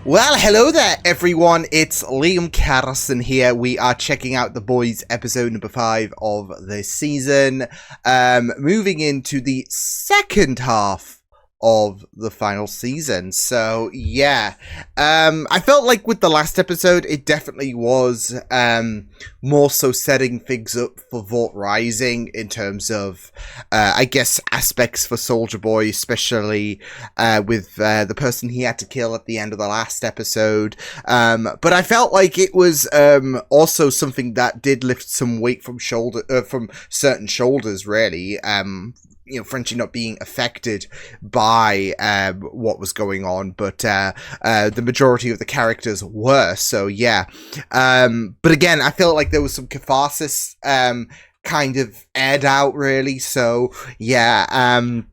Well, hello there, everyone. It's Liam Carson here. We are checking out The Boys episode number 5 of this season. Moving into the second half of the final season. So, yeah. I felt like with the last episode, it definitely was more so setting things up for Vought Rising in terms of, I guess, aspects for Soldier Boy, especially with the person he had to kill at the end of the last episode. But I felt like it was also something that did lift some weight from certain shoulders, really. Frenchie not being affected by what was going on, but the majority of the characters were, so yeah. But again, I felt like there was some catharsis kind of aired out, really, so yeah. Yeah,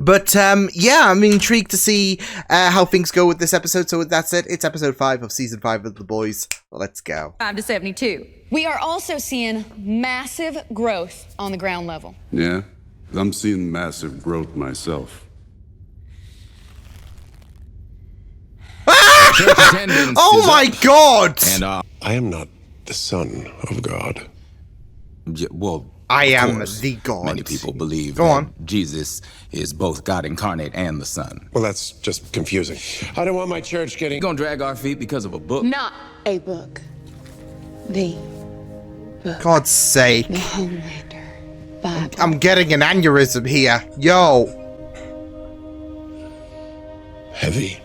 I'm intrigued to see how things go with this episode, so that's it. It's episode 5 of season 5 of The Boys. Let's go. 5 to 72. We are also seeing massive growth on the ground level. Yeah? I'm seeing massive growth myself. Oh my God! And I am not the son of God. well, I am course, the God. Many people believe Go on. Jesus is both God incarnate and the Son. Well, that's just confusing. I don't want my church getting... You're gonna drag our feet because of a book? Not a book. The book. God's sake. The Homelander Bible. I'm getting an aneurysm here. Yo. Heavy.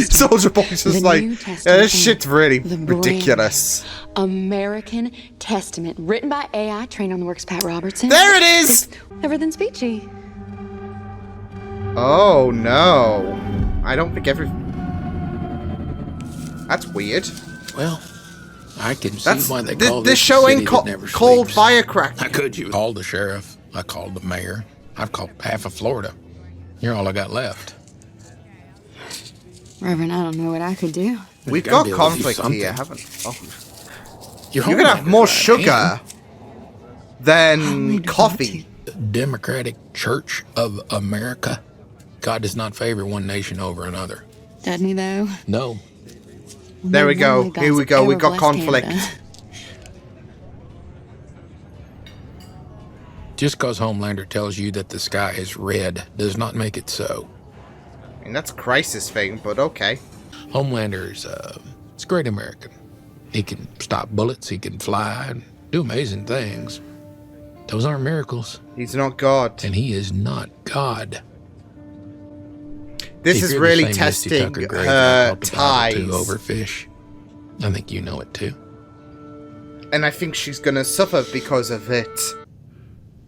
Soldier Boy's just like, yeah, this shit's really ridiculous. American Testament, written by AI, trained on the works of Pat Robertson. There it is! Everything's peachy. Oh no. I don't think That's weird. Well, I can see why they call this this show city ain't that never called sleeps. Firecracker. I could you called the sheriff. I called the mayor. I've called half of Florida. You're all I got left. Reverend, I don't know what I could do. We've gotta got be able to do conflict something. here, haven't we? Oh. You're You can have more sugar than coffee. Democratic Church of America. God does not favor one nation over another. Doesn't he, though? No. There we go. Only Here we God's go. We ever got blessed conflict. Canada. Just because Homelander tells you that the sky is red does not make it so. I mean, that's a crisis thing, but okay. Homelander's it's a great American. He can stop bullets, he can fly, and do amazing things. Those aren't miracles, He's not God. and he is not God. This If is you're the really same Misty testing Tucker Gray that her I talked about ties. too over fish. I think you know it too. And I think she's gonna suffer because of it.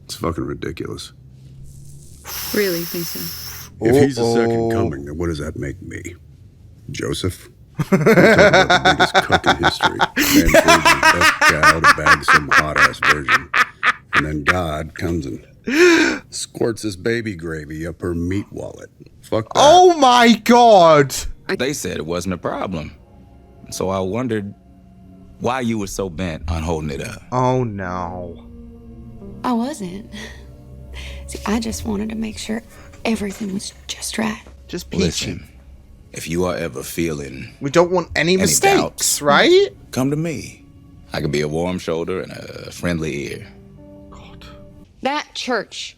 It's fucking ridiculous. Really think so? If he's the second coming, then what does that make me? Joseph? We're talking about the biggest cuck in history. Man forged his best gal to bag some hot-ass virgin. And then God comes and squirts his baby gravy up her meat wallet. Fuck that. Oh my God! They said it wasn't a problem. So I wondered why you were so bent on holding it up. Oh no. I wasn't. See, I just wanted to make sure everything was just right. Just peachy. Listen, if you are ever feeling, We don't want any mistakes, doubts? right? come to me. I can be a warm shoulder and a friendly ear. God. That church.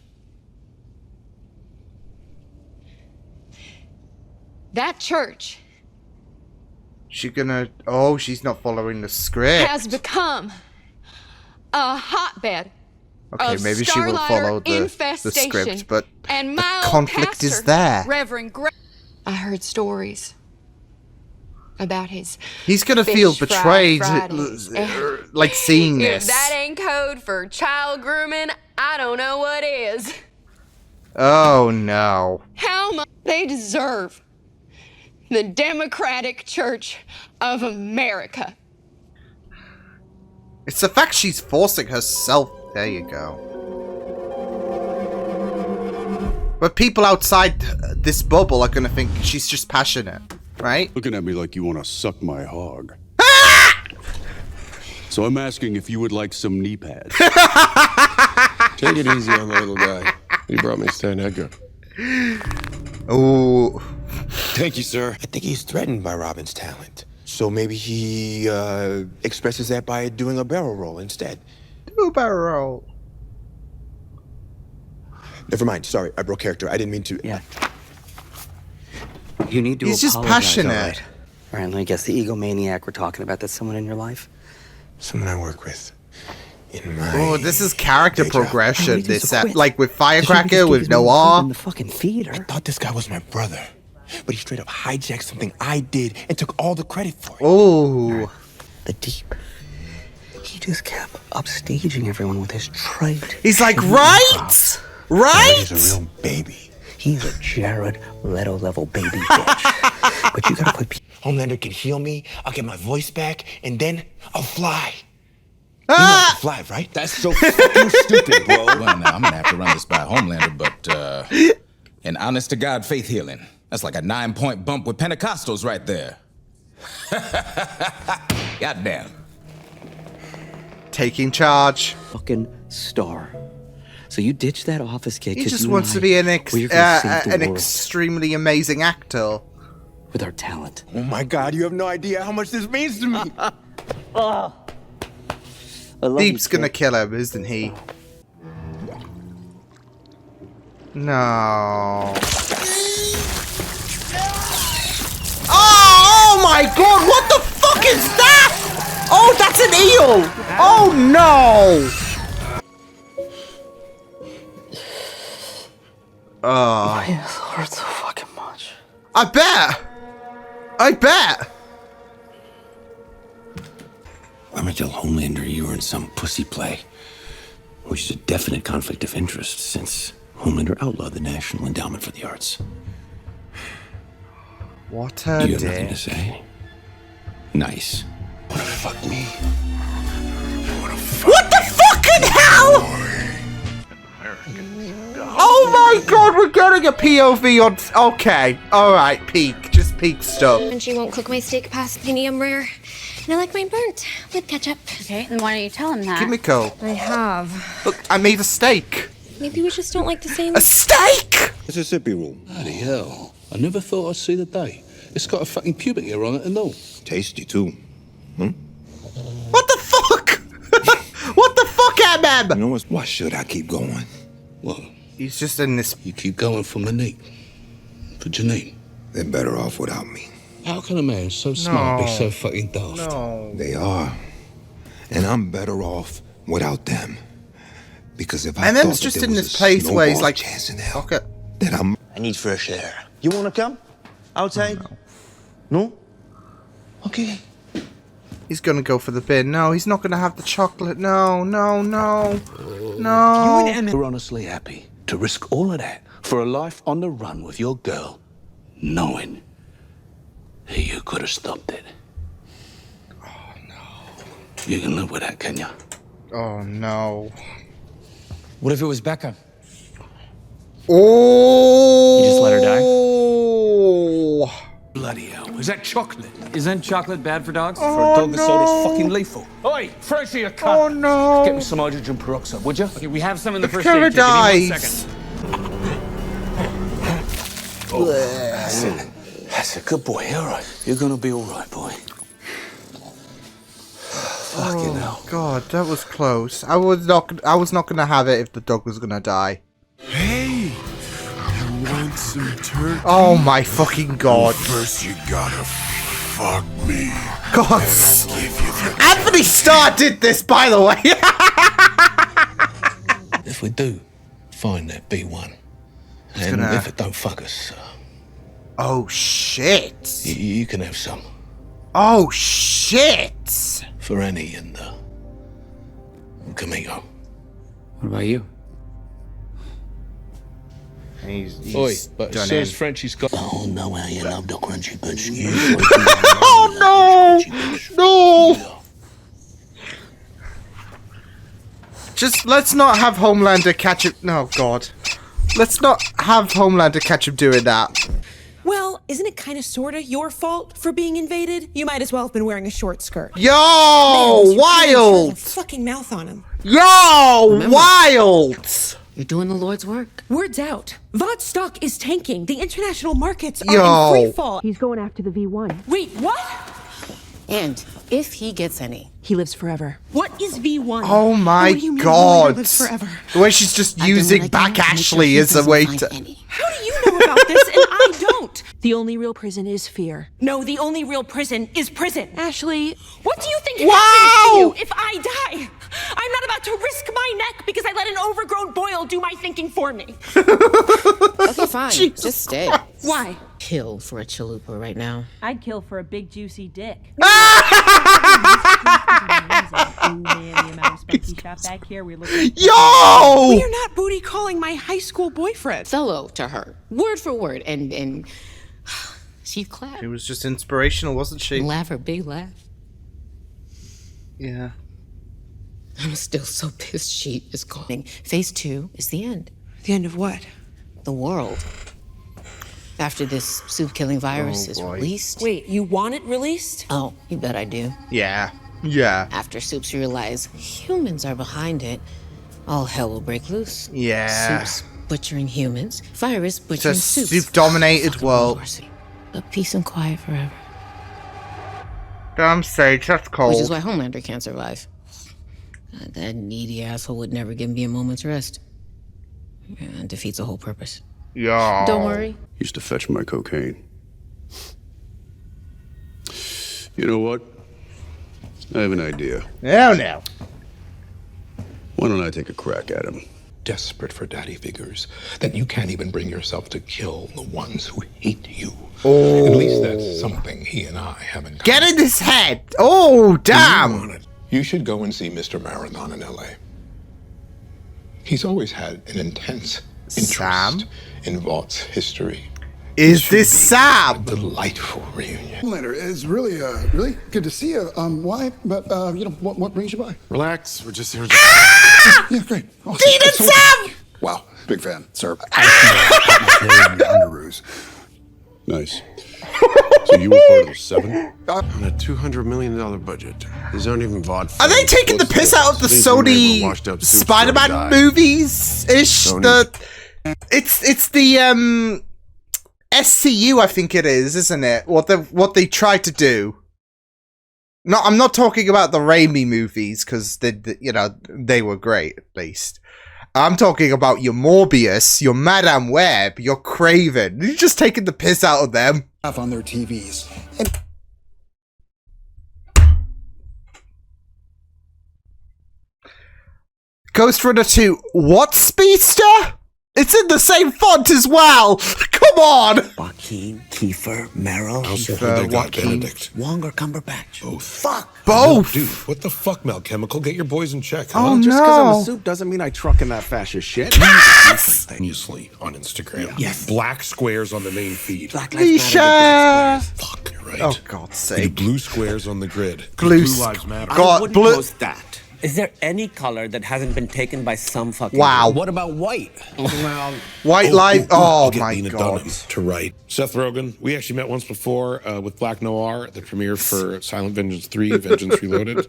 That church She gonna... Oh, she's not following the script. has become a hotbed Okay, of maybe she will starlighter follow the infestation. script, but and the my conflict is pastor, there. Reverend Gray. I heard stories about his He's gonna fish feel fry betrayed, Fridays. like seeing If this. that ain't code for child grooming, I don't know what is. Oh no. How much they deserve the Democratic Church of America. It's the fact she's forcing herself. There you go. But people outside this bubble are gonna think she's just passionate, right? Looking at me like you want to suck my hog. So I'm asking if you would like some knee pads. Take it easy on the little guy. He brought me Stan Edgar. Oh. Thank you, sir. I think he's threatened by Robin's talent. So maybe he expresses that by doing a barrel roll instead. Do a barrel roll. Never mind. Sorry, I broke character. I didn't mean to. Yeah. You need to He's just apologize, passionate. All right. All right, let me guess. The egomaniac we're talking about, that's someone in your life? Someone I work with. In my Oh, this is character day job. progression. Why This did you quit? like with Just Firecracker, give with him a Noir. in the fucking theater. I thought this guy was my brother, but he straight up hijacked something I did and took all the credit for it. Oh. The Deep. He just kept upstaging everyone with his trite. He's like, shitty right? improv. Right? He's a real baby. He's a Jared Leto level baby bitch. But you gotta put. Homelander can heal me. I'll get my voice back, and then I'll fly. Ah! You know I can fly, right? That's so fucking stupid, bro. Well, now I'm gonna have to run this by Homelander, but an honest to God faith healing. That's like a 9-point bump with Pentecostals right there. Goddamn. Taking charge. Fucking star. So you ditch that office kid. He 'cause just you wants and to I, be an we're gonna save the world extremely amazing actor. with our talent. Oh my God, you have no idea how much this means to me. I love Deep's you, gonna kid. kill him, isn't he? No. Oh my god, what the fuck is that? Oh, that's an eel! Oh no! Oh. It hurts so fucking much. I bet! I bet! I'm gonna tell Homelander you were in some pussy play, which is a definite conflict of interest since Homelander outlawed the National Endowment for the Arts. What a You have nothing to dick. say? Nice. Wanna fuck me? What the fucking hell?! Oh my god, we're getting a POV on. Okay, alright, peak. Just peak stuff. And she won't cook my steak past medium rare. And I like mine burnt with ketchup. Okay, then why don't you tell him that? Kimiko. I have. Look, I made a steak. Maybe we just don't like the same. A steak?! Mississippi rule. Bloody hell. I never thought I'd see the day. It's got a fucking pubic hair on it and all. Tasty, too. What the fuck?! What the fuck, You MM?! know what? Why should I keep going? Well, He's just in this. you keep going for Monique. For Janine. They're better off without me. How can a man so smart be No. so fucking daft? No. They are. And I'm better off without them. Because if I And thought them's that just there in was this a place where he's snowball's like, chance in hell, fuck it. then I'm I need fresh air. You wanna come? Outside? No? Okay. He's gonna go for the bin. No, he's not gonna have the chocolate. No, no, no. You No. and Emma are honestly happy to risk all of that for a life on the run with your girl, knowing that you could have stopped it. Oh, no. You can live with that, can you? Oh no. What if it was Becca? Oh. You just let her die? Oh. Bloody hell. Is that chocolate? Isn't chocolate bad for dogs? Oh, For a dog that's no. so fucking lethal. Oi, Frenchie, you cunt. Oh no. Get me some hydrogen peroxide, would you? Okay, we have some in the If first Kara aid kit. Give me 1 dies. second. That's a good boy, all right. You're gonna be all right, boy. Fucking hell. God, that was close. I was not gonna have it if the dog was gonna die. Hey, you want some turkey? Oh my fucking god. First you gotta fuck me. God. Give you the Anthony Starr did this, by the way. If we do find that B1, and gonna- if it don't fuck us, Oh shit. you can have some Oh shit. for Annie and Camilo. What about you? He's Oi, but done says in. Frenchie's got. Oh no, how you love the crunchy bitch. Oh no! No! Just let's not have Homelander catch him. No, God. Let's not have Homelander catch him doing that. Well, isn't it kind of sorta your fault for being invaded? You might as well have been wearing a short skirt. Yo! Man, this European shut Wild! a fucking mouth on him. Yo! Wild! You're doing the Lord's work. Word's out. Vought's stock is tanking. The international markets are Yo. in free fall. He's going after the V1. Wait, what? And if he gets any, he lives forever. What is V1? Oh my What do you mean god. he lives forever? The way she's just using back Ashley as a way to... How do you know about this and I don't? The only real prison is fear. No, the only real prison is prison. Ashley, what do you think happens to you if I die? I'm not about to risk my neck because I let an overgrown boil do my thinking for me. okay, fine. Jesus Just stay. Why? Kill for a chalupa right now. I'd kill for a big juicy dick. Yo! We are not booty calling my high school boyfriend. Fellow to her, word for word, and she'd clap. She was just inspirational, wasn't she? Laugh her big laugh. Yeah. I'm still so pissed she is calling. Phase 2 is the end. The end of what? The world. After this soup-killing virus is released. Wait, you want it released? Oh, you bet I do. Yeah. Yeah. After Soups realize humans are behind it, all hell will break loose. Yeah. Soups butchering humans, virus It's butchering a Soups. soup-dominated world. But peace and quiet forever. Damn, Sage, that's cold. Which is why Homelander can't survive. That needy asshole would never give me a moment's rest. It defeats the whole purpose. Yeah. Don't worry. Used to fetch my cocaine. You know what? I have an idea. No, no. Why don't I take a crack at him? Desperate for daddy figures that you can't even bring yourself to kill the ones who hate you. Oh. At least that's something he and I have in common. Get in his head! Oh, damn! You should go and see Mr. Marathon in LA. He's always had an intense interest in Vaught's history. Is this Sam? A delightful reunion. Homelander, it's really, really good to see you. Why? But, what brings you by? Relax, we're just here. Yeah, great. Awesome. Dean and Sam! Wow, big fan, sir. Underoos. Nice. So you were part of the 7? On a $200 million budget. These aren't even vaudeville. Are they taking the piss out of the Sony Spider-Man movies-ish? It's the SCU, I think it is, isn't it? What they tried to do. No, I'm not talking about the Raimi movies because they were great at least. I'm talking about your Morbius, your Madame Web, your Craven. You're just taking the piss out of them. On their TVs. Ghost Runner 2, what speedster? It's in the same font as well. Come on. Joaquin, Kiefer, Merrill, Joaquin, Wong or Cumberbatch. Both. Fuck. Both. Dude, what the fuck, Mel Chemical? Get your boys in check. Oh, huh? no. Just because I'm a soup doesn't mean I truck in that fascist shit. Yes. Continuously on Instagram. Yes. Black squares on the main feed. Black Lives Matter. Misha. Fuck, you're right. Oh, God's sake. You blue squares on the grid. Blue Lives Matter. I wouldn't post that. Is there any color that hasn't been taken by some fucking... Wow. What about white? Well, White light. I'll Oh, get my Lena God. Dunham to write. Seth Rogen. We actually met once before with Black Noir at the premiere for Silent Vengeance 3, Vengeance Reloaded.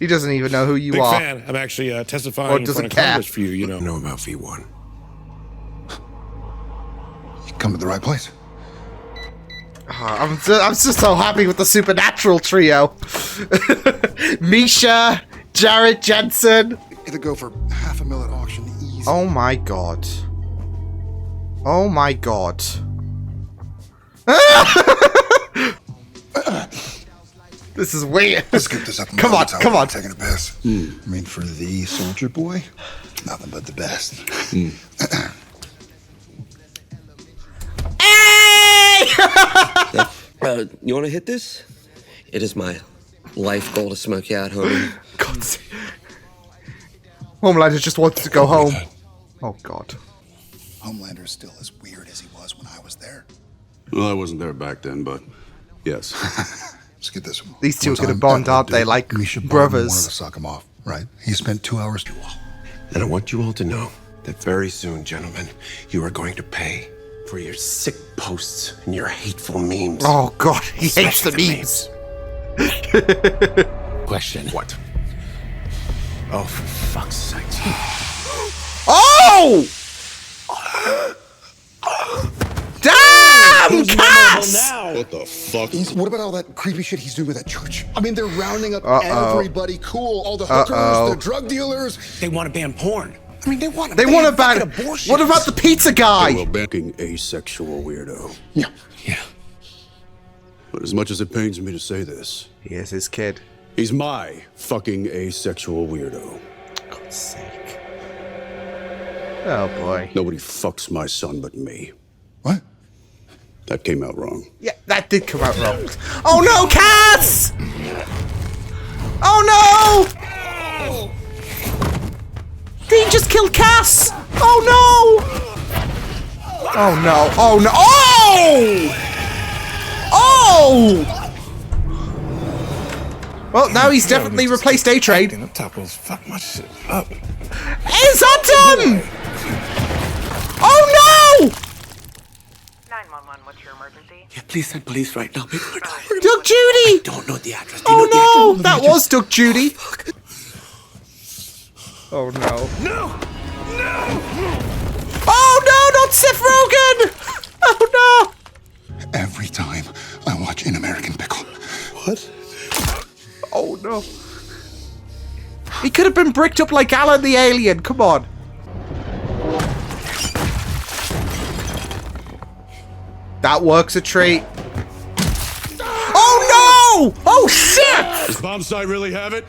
He doesn't even know who you Big are. fan. I'm actually Or testifying in doesn't front of care. Congress for you, you know. I know about V1. You come to the right place. I'm just so happy with the Supernatural trio. Misha, Jared Jensen. It'll go for $500,000 at auction. Easy. Oh my God. Oh my God. This is weird. Let's get this up. Come on, come on. Taking a piss. I mean, for the soldier boy, nothing but the best. You want to hit this? It is my life goal to smoke you out, homie. God. Homelander just wants to go home. Oh God. Homelander's still as weird as he was when I was there. Well, I wasn't there back then, but yes. Let's get this one. These two are One gonna time, bond, that aren't they? dude, Like Misha Barton brothers. wanted to suck him off, right? He spent 2 hours. And I want you all to know that very soon, gentlemen, you are going to pay for your sick posts and your hateful memes. Oh God, he hates the Especially memes. Question. What? Oh, for fuck's sake. Oh! Damn, Cass! What the fuck? What about all that creepy shit he's doing with that church? I mean, they're rounding up Uh-oh. everybody cool. All the hookers, Uh-oh. the drug dealers. They want to ban porn. I mean, they want to They ban want to ban. fucking abortion. What about the pizza guy? Well, backing asexual weirdo. Yeah. But as much as it pains me to say this, He is his kid. he's my fucking asexual weirdo. God's sake. Oh boy. Nobody fucks my son but me. What? That came out wrong. Yeah, that did come out wrong. Oh no, Cass! Oh no! Did he just kill Cass? Oh no! Oh no! Oh no! Oh! Oh! Well, now he's definitely replaced A-Train. Up top was fuck my shit up. It's Autumn! Oh no! 911, what's your emergency? Yeah, please send police right now. Doug Judy! Don't know the address. Oh no! That was Doug Judy. Oh no. No! Oh no, not Seth Rogen! Oh no! Every time I watch An American Pickle. What? Oh no. He could have been bricked up like Alan the Alien, come on. That works a treat. Oh no! Oh shit! Does bomb site really have it?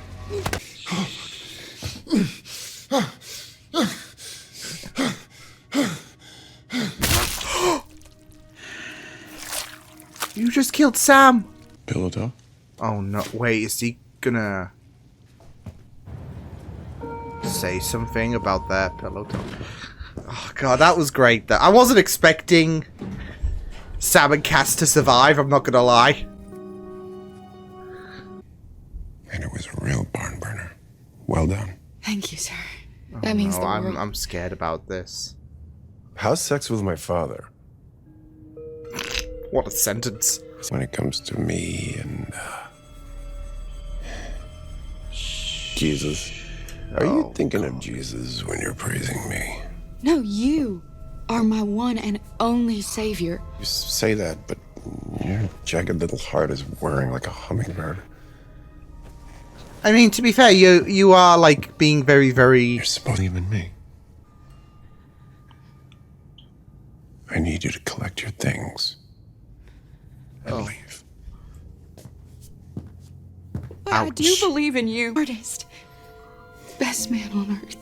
You just killed Sam. Pillow talk? Oh no, wait, is he gonna say something about that pillow talk? Oh god, that was great. I wasn't expecting Sam and Cass to survive, I'm not gonna lie. And it was a real barn burner. Well done. Thank you, sir. That means the world. I'm scared about this. How's sex with my father? What a sentence. When it comes to me and Jesus. Are you thinking of Jesus when you're praising me? No, you are my one and only savior. You say that, but your jagged little heart is whirring like a hummingbird. I mean, to be fair, you are like being very, very. You're supposed to believe in me. I need you to collect your things and leave. But I do believe in you. Artist. Best man on earth.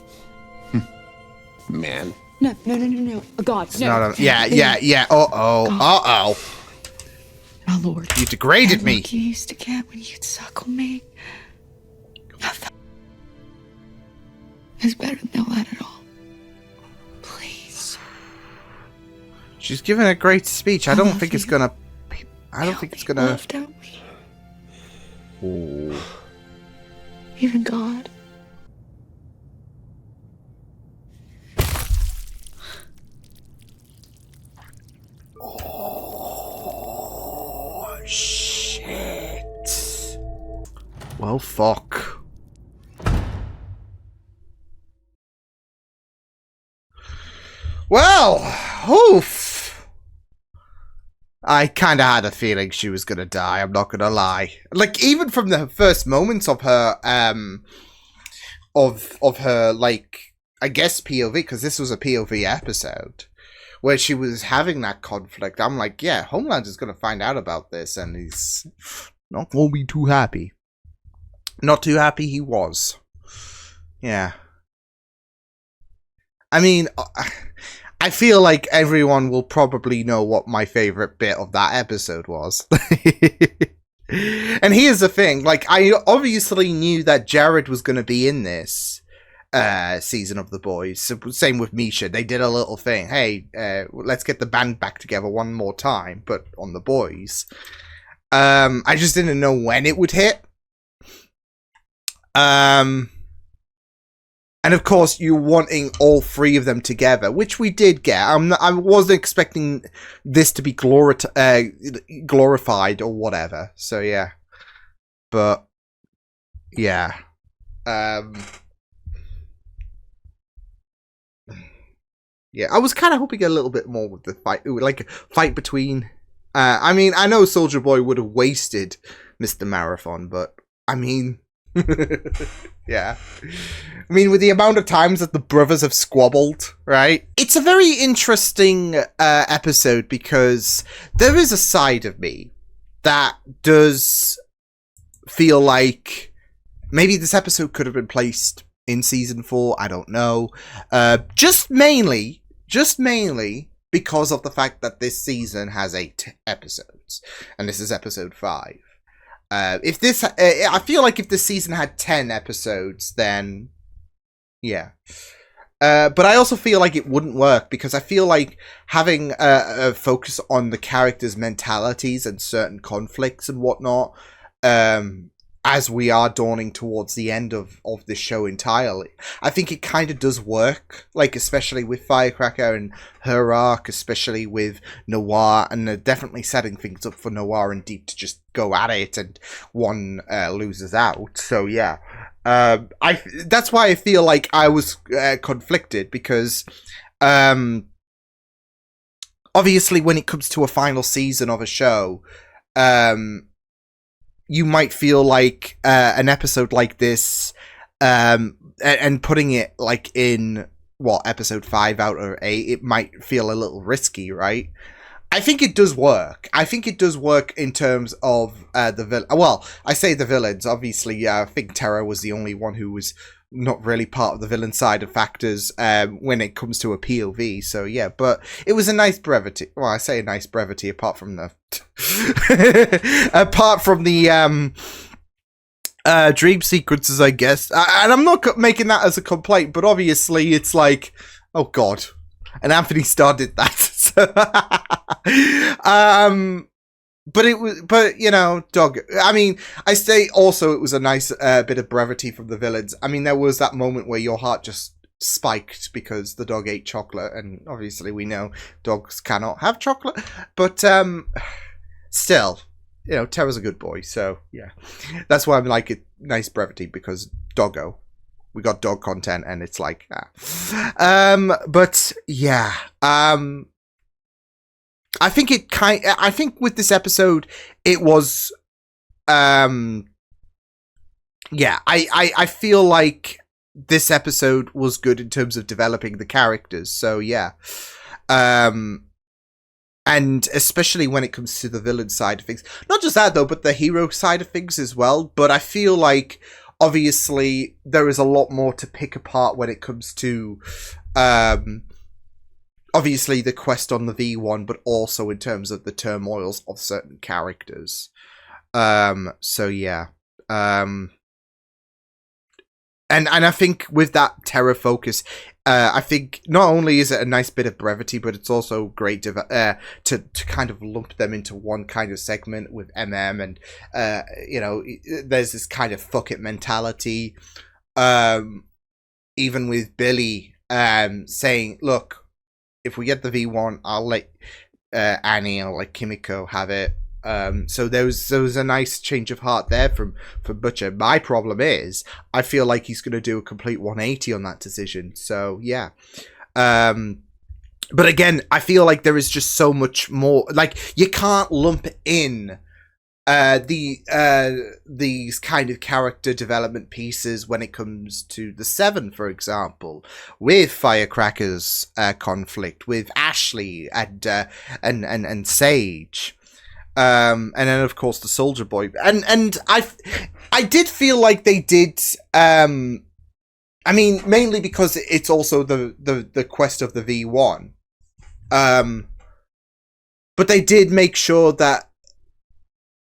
Man. No. God, It's no. not a, yeah. Uh-oh. My lord. You degraded That me. look you used to get when you'd suckle me. It's better than all that at all. Please. She's giving a great speech. I don't think it's gonna. I don't think it's gonna. Love, don't we? Ooh. Even God. Oh shit. Well, fuck. Well, oof. I kind of had a feeling she was gonna die, I'm not gonna lie. Like, even from the first moments of her, of her, like, I guess POV, because this was a POV episode, where she was having that conflict, I'm like, yeah, Homelander's gonna find out about this, and he's not gonna be too happy. Not too happy he was. Yeah. I mean, I feel like everyone will probably know what my favorite bit of that episode was. And here's the thing, like, I obviously knew that Jared was going to be in this season of The Boys. So, same with Misha. They did a little thing. Hey, let's get the band back together one more time, but on The Boys. I just didn't know when it would hit. And of course, you're wanting all three of them together, which we did get. I wasn't expecting this to be glorified or whatever. So yeah, but yeah, Yeah, I was kind of hoping a little bit more with the fight, like a fight between. I mean, I know Soldier Boy would have wasted Mr. Marathon, but I mean, yeah. I mean, with the amount of times that the brothers have squabbled, right? It's a very interesting episode because there is a side of me that does feel like maybe this episode could have been placed in season 4. I don't know. Just mainly because of the fact that this season has 8 episodes, and this is episode 5. If this, I feel like if this season had 10 episodes, then yeah. But I also feel like it wouldn't work because I feel like having a focus on the characters' mentalities and certain conflicts and whatnot, as we are dawning towards the end of the show entirely, I think it kind of does work, like especially with Firecracker and her arc, especially with Noir, and they're definitely setting things up for Noir and Deep to just go at it, and one loses out. So yeah. That's why I feel like I was conflicted, because obviously when it comes to a final season of a show, you might feel like an episode like this, and putting it like in episode 5 out of 8, it might feel a little risky, right? I think it does work. I think it does work in terms of the villain. Well, I say the villains. Obviously, I think Terra was the only one who was not really part of the villain side of factors when it comes to a POV. So yeah, but it was a nice brevity. Well, I say a nice brevity apart from the dream sequences, I guess. And I'm not making that as a complaint, but obviously it's like, oh god. And Anthony Starr did that. So but you know, Dog. I mean, I say also it was a nice bit of brevity from the villains. I mean, there was that moment where your heart just spiked because the dog ate chocolate, and obviously we know dogs cannot have chocolate. But still, you know, Terra's a good boy, so yeah, that's why I'm like it. Nice brevity because doggo. We got dog content, and it's like, but yeah, I think I think with this episode, it was, yeah, I feel like this episode was good in terms of developing the characters. So yeah, and especially when it comes to the villain side of things, not just that though, but the hero side of things as well. But I feel like, obviously, there is a lot more to pick apart when it comes to, obviously, the quest on the V1, but also in terms of the turmoils of certain characters. So, yeah. And I think with that Terra focus, I think not only is it a nice bit of brevity, but it's also great to kind of lump them into one kind of segment with MM, and you know, there's this kind of fuck it mentality. Even with Billy saying, "Look, if we get the V1, I'll let Annie, I'll let Kimiko have it." So there was a nice change of heart there from Butcher. My problem is, I feel like he's going to do a complete 180 on that decision. So yeah, but again, I feel like there is just so much more. Like, you can't lump in these kind of character development pieces when it comes to the 7, for example, with Firecracker's conflict with Ashley and Sage. And then of course the Soldier Boy, and I did feel like they did. I mean, mainly because it's also the quest of the V1. But they did make sure that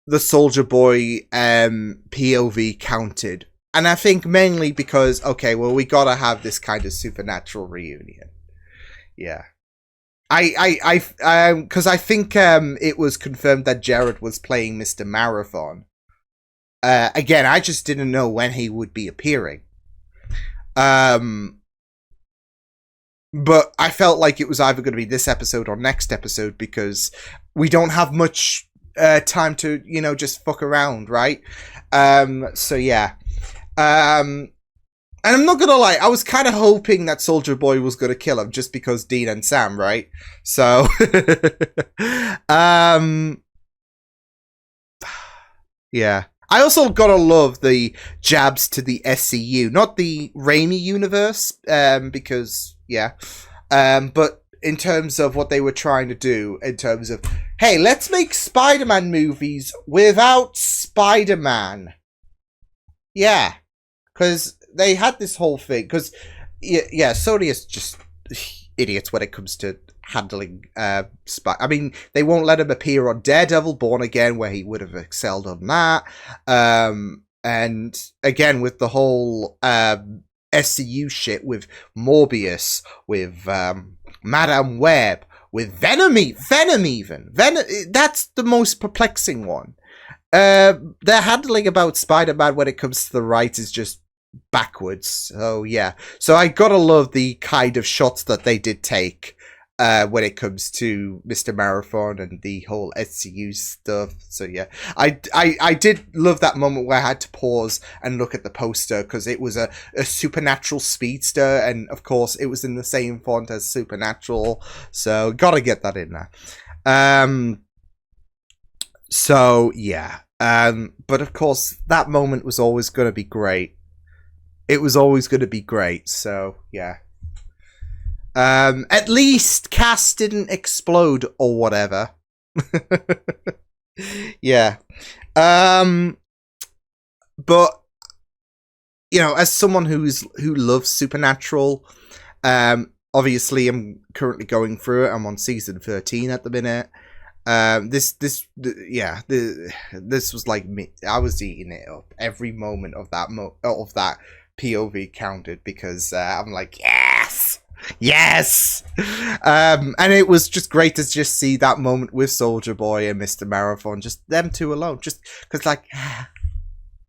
the Soldier Boy POV counted, and I think mainly because, okay, well, we gotta have this kind of supernatural reunion. Yeah. Because I think it was confirmed that Jared was playing Mr. Marathon. Again, I just didn't know when he would be appearing. But I felt like it was either going to be this episode or next episode, because we don't have much time to, you know, just fuck around, right? So yeah. And I'm not gonna lie, I was kind of hoping that Soldier Boy was gonna kill him just because Dean and Sam, right? So, yeah. I also gotta love the jabs to the SCU, not the Raimi universe, because, yeah. But in terms of what they were trying to do, in terms of, hey, let's make Spider-Man movies without Spider-Man. Yeah. Because they had this whole thing, because, yeah, Sony is just idiots when it comes to handling I mean, they won't let him appear on Daredevil Born Again, where he would have excelled on that. And again, with the whole SCU shit, with Morbius, with Madame Web, with Venom even. That's the most perplexing one. Their handling about Spider-Man when it comes to the right is just backwards. So yeah, so I gotta love the kind of shots that they did take when it comes to Mr. Marathon and the whole SCU stuff. So yeah, I did love that moment where I had to pause and look at the poster, because it was a Supernatural speedster, and of course it was in the same font as Supernatural, so gotta get that in there. So yeah, but of course that moment was always going to be great. It was always going to be great. So yeah. At least Cass didn't explode or whatever. Yeah. But you know, as someone who loves Supernatural, obviously I'm currently going through it. I'm on season 13 at the minute. This was like me. I was eating it up. Every moment of that POV counted, because I'm like, yes. And it was just great to just see that moment with Soldier Boy and Mr. Marathon, just them two alone, just because like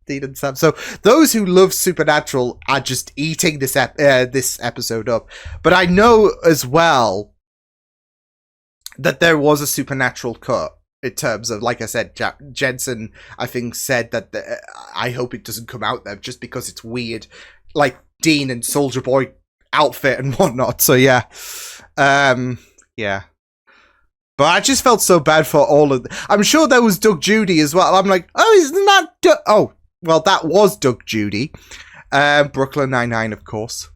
Dean and Sam. So those who love Supernatural are just eating this episode up. But I know as well that there was a Supernatural cut, in terms of, like I said, Jensen, I think, said that I hope it doesn't come out there just because it's weird, like Dean and Soldier Boy outfit and whatnot. So yeah, yeah. But I just felt so bad for all of I'm sure there was Doug Judy as well. I'm like, oh, isn't that oh, well, that was Doug Judy. Brooklyn Nine-Nine, of course.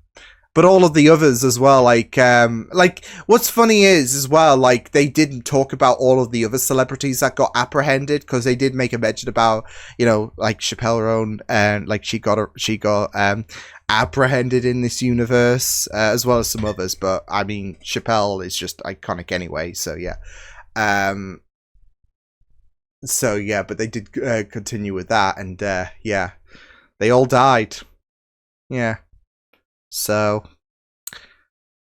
But all of the others as well, like what's funny is as well, like they didn't talk about all of the other celebrities that got apprehended, because they did make a mention about, you know, like Chappelle Roan, and like she got apprehended in this universe, as well as some others. But I mean, Chappelle is just iconic anyway, so yeah. So yeah, but they did continue with that, and yeah, they all died. Yeah. So,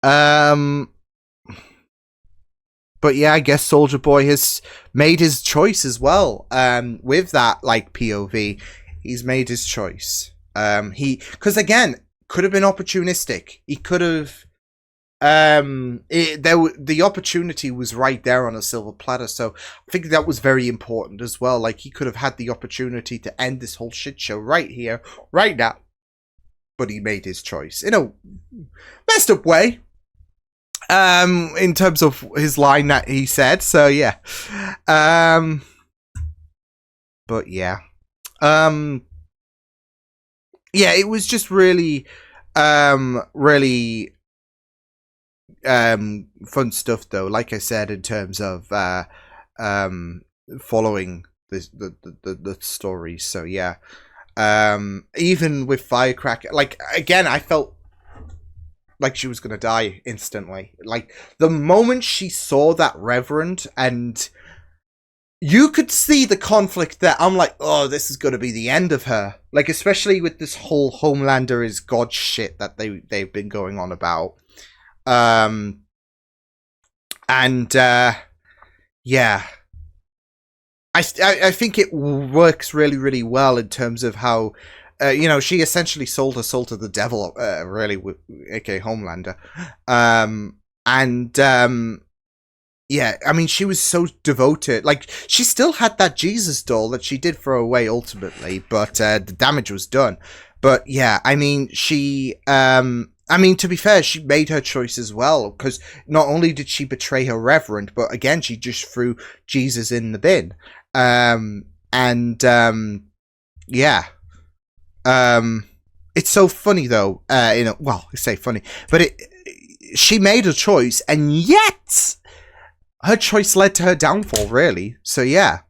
but yeah, I guess Soldier Boy has made his choice as well. With that, like, POV, he's made his choice. Because again, could have been opportunistic. He could have, the opportunity was right there on a silver platter. So I think that was very important as well. Like, he could have had the opportunity to end this whole shit show right here, right now. But he made his choice in a messed up way, in terms of his line that he said. So yeah, but yeah, yeah, it was just really, really fun stuff though. Like I said, in terms of following the story. So yeah. Even with Firecracker, like, again, I felt like she was gonna die instantly. Like, the moment she saw that Reverend, and you could see the conflict there, I'm like, oh, this is gonna be the end of her. Like, especially with this whole Homelander is God shit that they've been going on about. Yeah. I think it works really, really well in terms of how, you know, she essentially sold her soul to the devil, really, aka Homelander. Yeah, I mean, she was so devoted. Like, she still had that Jesus doll that she did throw away ultimately, but the damage was done. But yeah, I mean, to be fair, she made her choice as well, because not only did she betray her reverend, but again, she just threw Jesus in the bin. It's so funny though, well, I say funny, but she made a choice, and yet her choice led to her downfall, really. So yeah.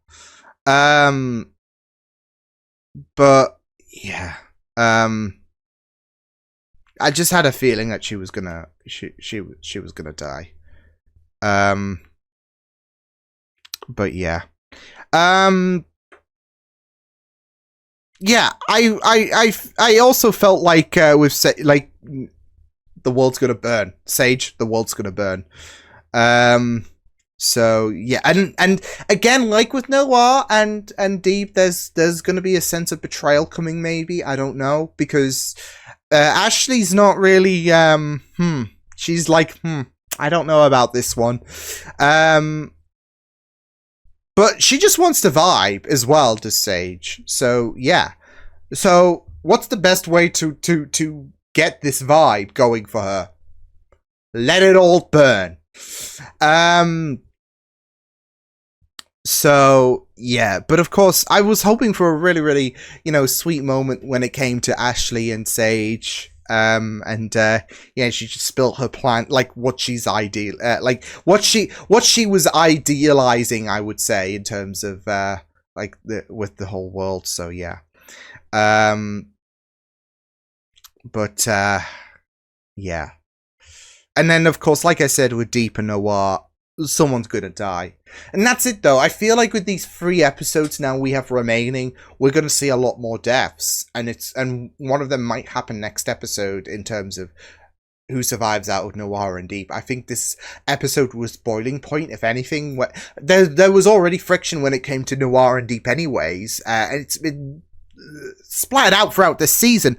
But yeah. I just had a feeling that she was gonna she was gonna die. But yeah. Yeah, I also felt like the world's gonna burn. Sage, the world's gonna burn. So yeah, and again, like with Noir and Deep, there's gonna be a sense of betrayal coming. Maybe, I don't know, because Ashley's not really. She's like, I don't know about this one. But she just wants to vibe as well, does Sage. So yeah. So what's the best way to get this vibe going for her? Let it all burn. So yeah, but of course I was hoping for a really, really, sweet moment when it came to Ashley and Sage. Yeah, she just spilt her plan, like what she's what she was idealizing, I would say, in terms of with the whole world. So yeah. But yeah. And then of course, like I said, with Deep and Noir, someone's gonna die. And that's it though. I feel like with these 3 episodes now we have remaining, we're gonna see a lot more deaths. And one of them might happen next episode in terms of who survives out of Noir and Deep. I think this episode was boiling point, if anything. There was already friction when it came to Noir and Deep anyways. And it's been splattered out throughout this season.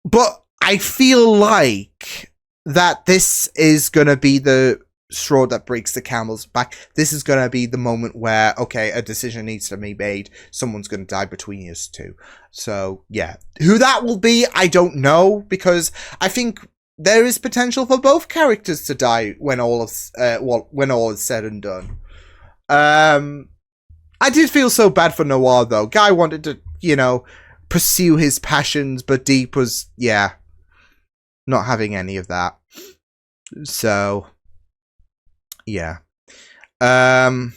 But I feel like that this is going to be the straw that breaks the camel's back. This is going to be the moment where, okay, a decision needs to be made. Someone's going to die between you two. So, yeah. Who that will be, I don't know, because I think there is potential for both characters to die when all is said and done. I did feel so bad for Noir, though. Guy wanted to, pursue his passions, but Deep was, yeah, not having any of that. So, yeah. But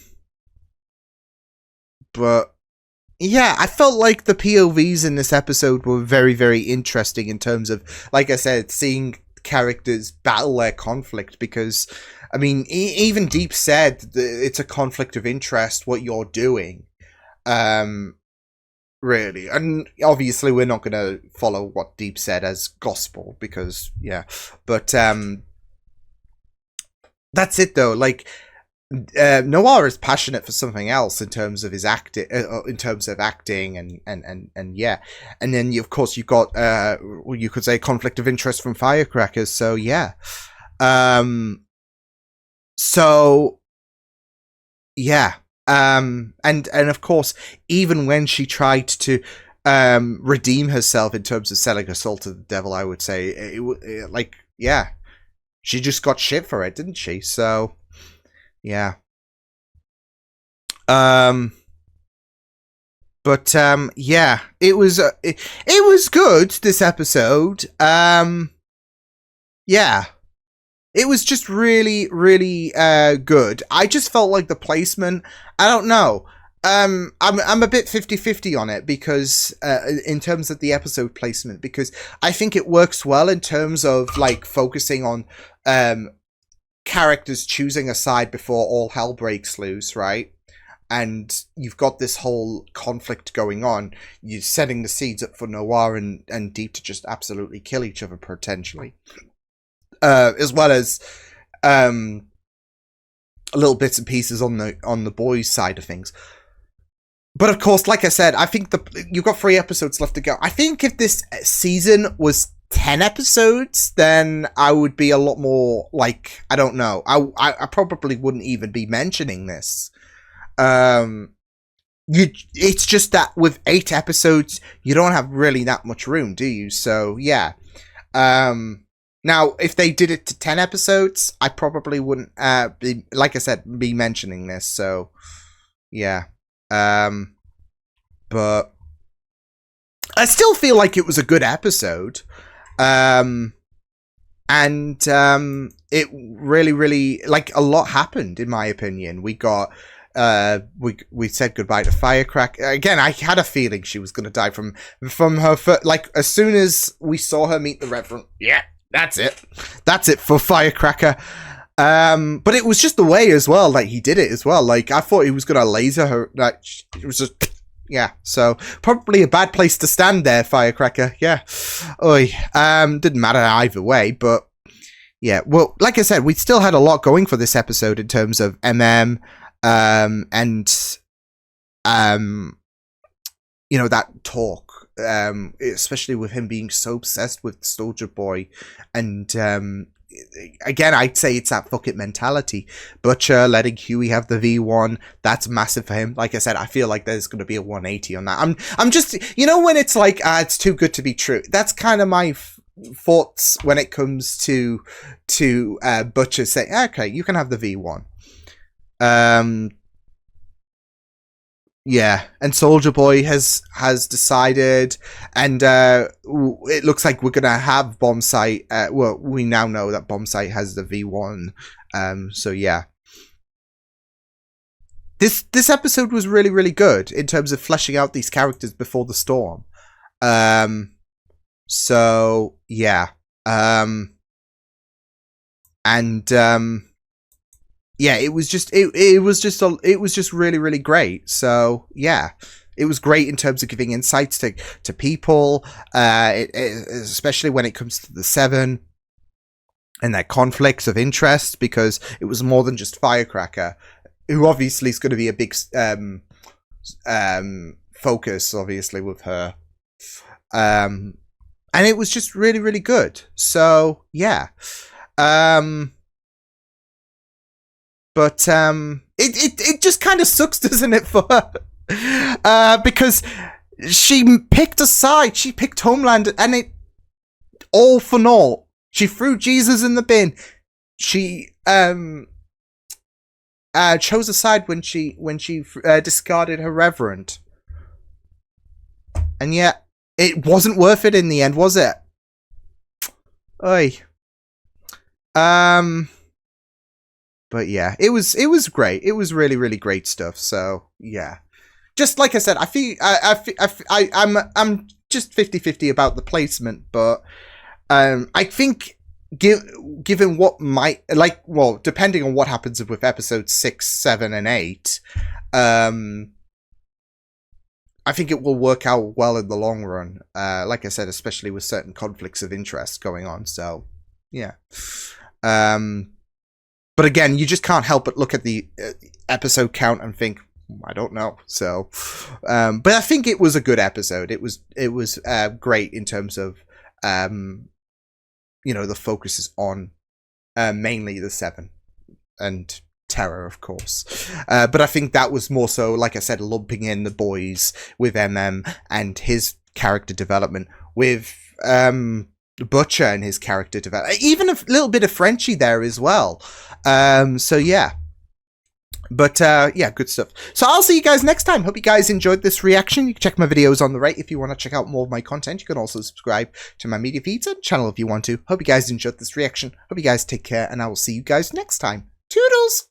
yeah, I felt like the POVs in this episode were very, very interesting in terms of, like I said, seeing characters battle their conflict, because I mean, even Deep said it's a conflict of interest what you're doing. Really, and obviously we're not going to follow what Deep said as gospel, because yeah, but that's it though. Like, Noir is passionate for something else in terms of his acting, and yeah, and then of course you've got you could say conflict of interest from Firecrackers. So yeah, so yeah. And of course, even when she tried to redeem herself in terms of selling her soul to the devil, I would say like, yeah, she just got shit for it, didn't she? So yeah. But yeah, it was good, this episode. Yeah. It was just really, really good. I just felt like the placement, I don't know. I'm a bit 50-50 on it, because in terms of the episode placement, because I think it works well in terms of like focusing on characters choosing a side before all hell breaks loose, right? And you've got this whole conflict going on. You're setting the seeds up for Noir and Deep to just absolutely kill each other potentially. As well as little bits and pieces on the boys' side of things. But of course, like I said, I think you've got 3 episodes left to go. I think if this season was 10 episodes, then I would be a lot more like, I don't know. I probably wouldn't even be mentioning this. it's just that with 8 episodes, you don't have really that much room, do you? So yeah. Now, if they did it to 10 episodes, I probably wouldn't be, like I said, be mentioning this. So yeah. But I still feel like it was a good episode. It really, like, a lot happened, in my opinion. We got, we said goodbye to Firecracker. Again, I had a feeling she was going to die from her, like, as soon as we saw her meet the Reverend. Yeah, that's it. That's it for Firecracker. But it was just the way as well, like, he did it as well. Like, I thought he was going to laser her, like, it was just... Yeah, so probably a bad place to stand there, Firecracker. Yeah. Oy. Didn't matter either way, but yeah. Well, like I said, we still had a lot going for this episode in terms of MM, and you know, that talk, especially with him being so obsessed with Soldier Boy, and again, I'd say it's that fuck it mentality. Butcher letting Huey have the V1, that's massive for him. Like I said, I feel like there's going to be a 180 on that. I'm just, you know, when it's like, it's too good to be true. That's kind of my thoughts when it comes to Butcher saying, okay, you can have the V1. Yeah, and Soldier Boy has decided, and it looks like we're gonna have Bombsight. Well, we now know that Bombsight has the V1. So yeah, this episode was really good in terms of fleshing out these characters before the storm. So yeah, yeah, it was just really great. So yeah, it was great in terms of giving insights to people, especially when it comes to the Seven and their conflicts of interest, because it was more than just Firecracker, who obviously is going to be a big focus, obviously, with her. And it was just really good. So yeah. But it just kind of sucks, doesn't it, for her? Because she picked a side. She picked Homeland, and it all for naught. She threw Jesus in the bin. She chose a side when she discarded her Reverend, and yet it wasn't worth it in the end, was it? Oy. But yeah, it was great. It was really great stuff. So yeah, just like I said, I feel I'm just 50-50 about the placement, but I think given what might, like, well, depending on what happens with episodes 6, 7, and 8, I think it will work out well in the long run. Like I said, especially with certain conflicts of interest going on. So yeah. But again, you just can't help but look at the episode count and think, I don't know. So, but I think it was a good episode. It was great in terms of, you know, the focus is on mainly the Seven and Terror, of course. But I think that was more so, like I said, lumping in the boys with MM and his character development with Butcher and his character development, even a little bit of Frenchie there as well. So yeah, but yeah, good stuff. So I'll see you guys next time. Hope you guys enjoyed this reaction. You can check my videos on the right if you want to check out more of my content. You can also subscribe to my media feeds and channel if you want to. Hope you guys enjoyed this reaction. Hope you guys take care, and I will see you guys next time. Toodles!